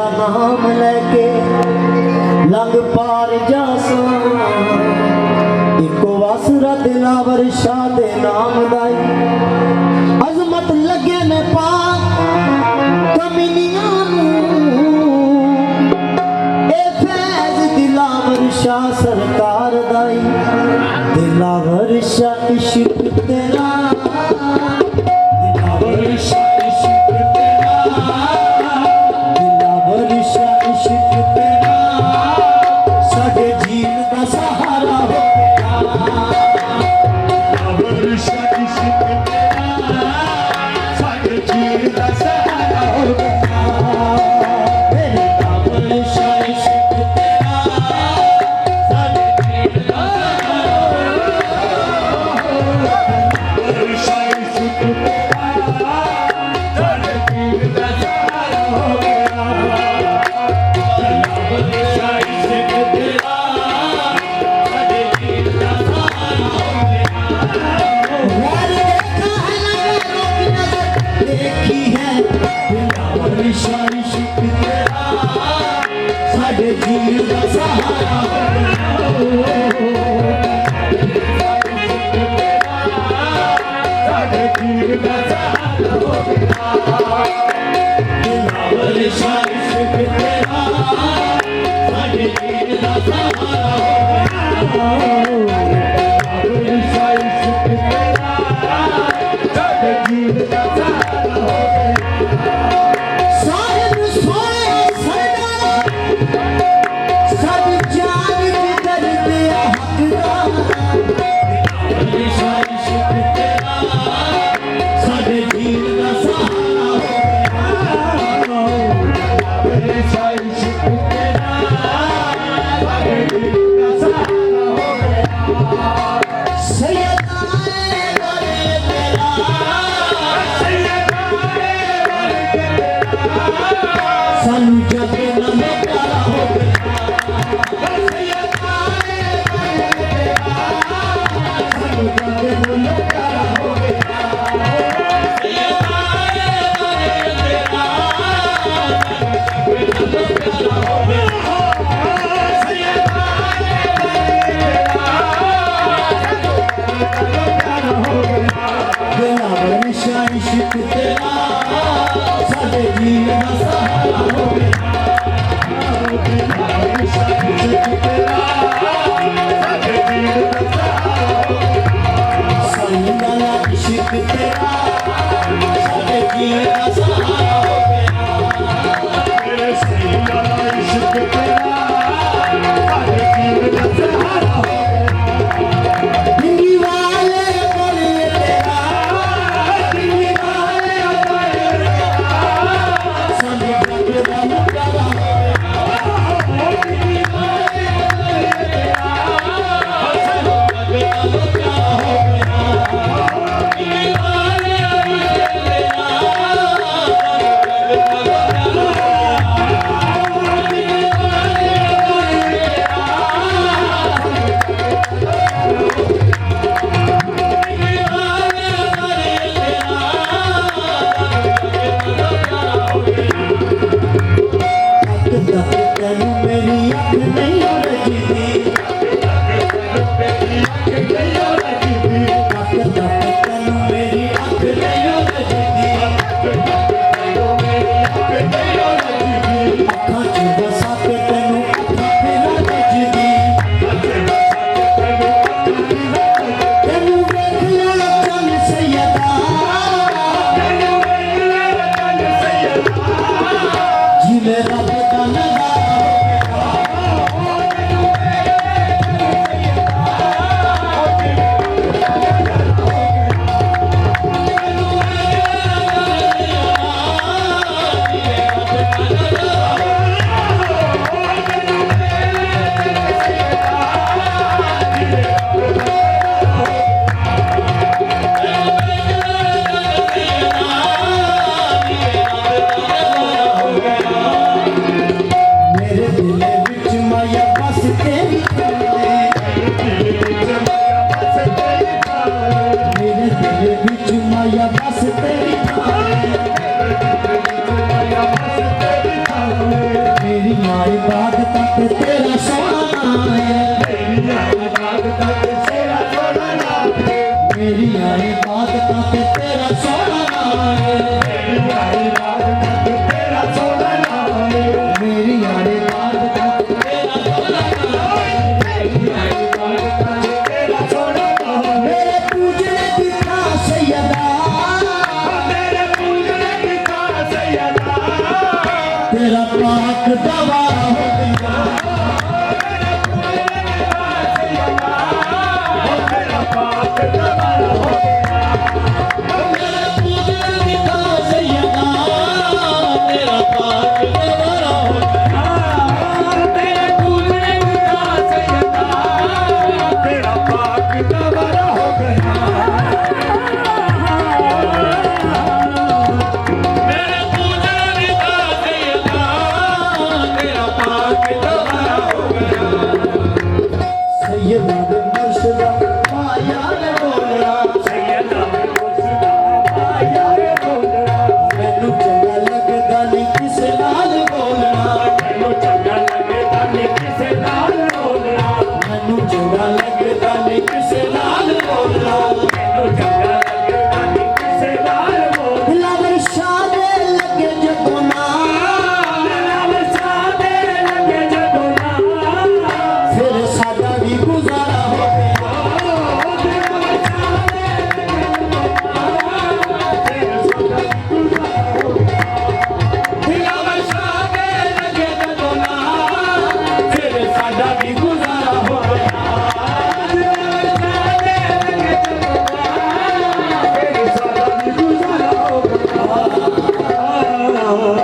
तेरा नाम लेके लंग पार जासा इको वासरा दिलावर शाह दे नाम दाई अजमत लगे ने पाक कमीनिया ए फैज दिलावर शाह सरकार दाई दिलावर शाह इश्क तेरा दिलावर शाह या बस तेरी पाक दवारा हो गया तेरा पाक दवारा हो मेरा पूजन दिखा सैयदा तेरा पाक दवारा हो तेरे पूजने का सैयदा तेरा पाक दवारा हो गया मेरे पूजने का सैयदा तेरा पाक दवारा हो गया सैयदा दे मुर्शिदा पाया ने बोलना सैयदा मुर्शिदा पाया रे बोलना मैनू चंगा लगदा नहीं किसे नाल बोलना मैनू चंगा लगदा नहीं किसे नाल बोलना मैनू चंगा लगदा नहीं किसे नाल बोलना मैनू चंगा लगदा नहीं किसे नाल बोलना दिलावर शाह दे लगे जदों ना सादे लगे जदों ना फिर साडा भी गुजारा हो गया दिलावर सादे लगे जदों ना फिर साडा भी गुजारा हो गया सादे लगे जदों ना फिर साडा भी गुजारा हो गया